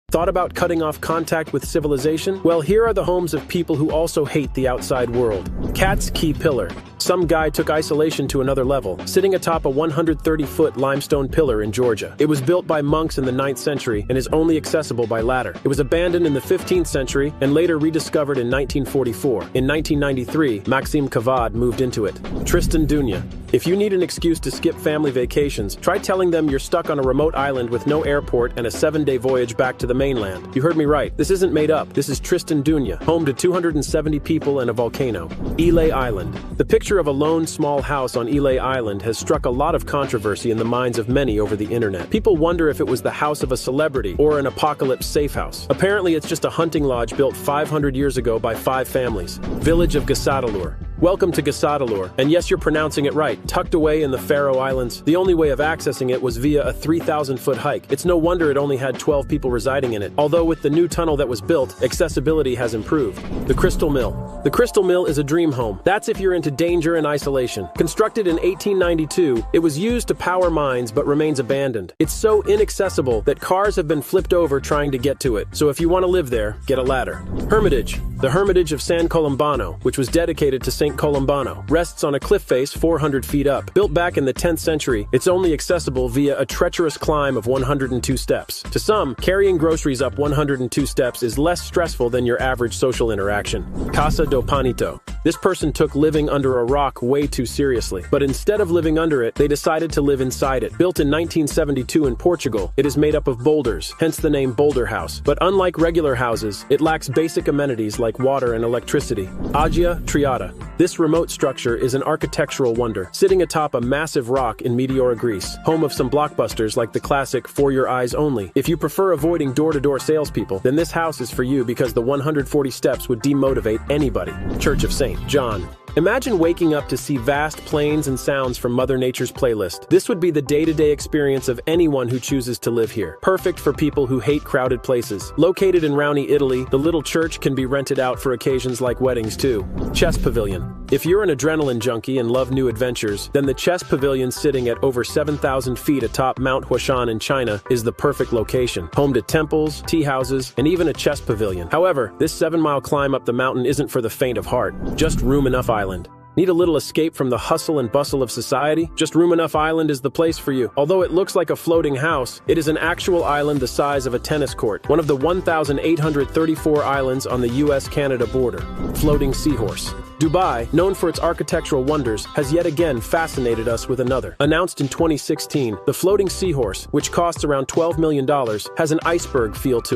Thought about cutting off contact with civilization? Well, here are the homes of people who also hate the outside world. Cat's Key Pillar. Some guy took isolation to another level, sitting atop a 130-foot limestone pillar in Georgia. It was built by monks in the 9th century and is only accessible by ladder. It was abandoned in the 15th century and later rediscovered in 1944. In 1993, Maxime Cavad moved into it. Tristan d'Unna. If you need an excuse to skip family vacations, try telling them you're stuck on a remote island with no airport and a 7-day voyage back to the mainland. You heard me right. This isn't made up. This is Tristan d'Unna, home to 270 people and a volcano. Elay Island. The picture of a lone small house on Elay Island has struck a lot of controversy in the minds of many over the internet. People wonder if it was the house of a celebrity or an apocalypse safe house. Apparently, it's just a hunting lodge built 500 years ago by 5 families. Village of Ghasadalur. Welcome to Ghasadalur, and yes, you're pronouncing it right. Tucked away in the Faroe Islands, the only way of accessing it was via a 3,000-foot hike. It's no wonder it only had 12 people residing in it, although with the new tunnel that was built, accessibility has improved. The Crystal Mill. The Crystal Mill is a dream home. That's if you're into danger and isolation. Constructed in 1892, it was used to power mines but remains abandoned. It's so inaccessible that cars have been flipped over trying to get to it, so if you want to live there, get a ladder. Hermitage. The Hermitage of San Colombano, which was dedicated to St. Colombano, rests on a cliff face 400 feet up. Built back in the 10th century, it's only accessible via a treacherous climb of 102 steps. To some, carrying groceries up 102 steps is less stressful than your average social interaction. Casa do Panito. This person took living under a rock way too seriously, but instead of living under it, they decided to live inside it. Built in 1972 in Portugal, it is made up of boulders, hence the name Boulder House. But unlike regular houses, it lacks basic amenities like water and electricity. Agia Triada. This remote structure is an architectural wonder, sitting atop a massive rock in Meteora, Greece, home of some blockbusters like the classic For Your Eyes Only. If you prefer avoiding door-to-door salespeople, then this house is for you because the 140 steps would demotivate anybody. Church of St. John. Imagine waking up to see vast plains and sounds from Mother Nature's playlist. This would be the day-to-day experience of anyone who chooses to live here. Perfect for people who hate crowded places. Located in Rauni, Italy, the little church can be rented out for occasions like weddings too. Chess Pavilion. If you're an adrenaline junkie and love new adventures, then the Chess Pavilion sitting at over 7,000 feet atop Mount Huashan in China is the perfect location. Home to temples, tea houses, and even a chess pavilion. However, this 7-mile climb up the mountain isn't for the faint of heart. Just Room Enough Island. Need a little escape from the hustle and bustle of society? Just Room Enough Island is the place for you. Although it looks like a floating house, it is an actual island the size of a tennis court, one of the 1,834 islands on the US-Canada border. Floating Seahorse. Dubai, known for its architectural wonders, has yet again fascinated us with another. Announced in 2016, the Floating Seahorse, which costs around $12 million, has an iceberg feel to it.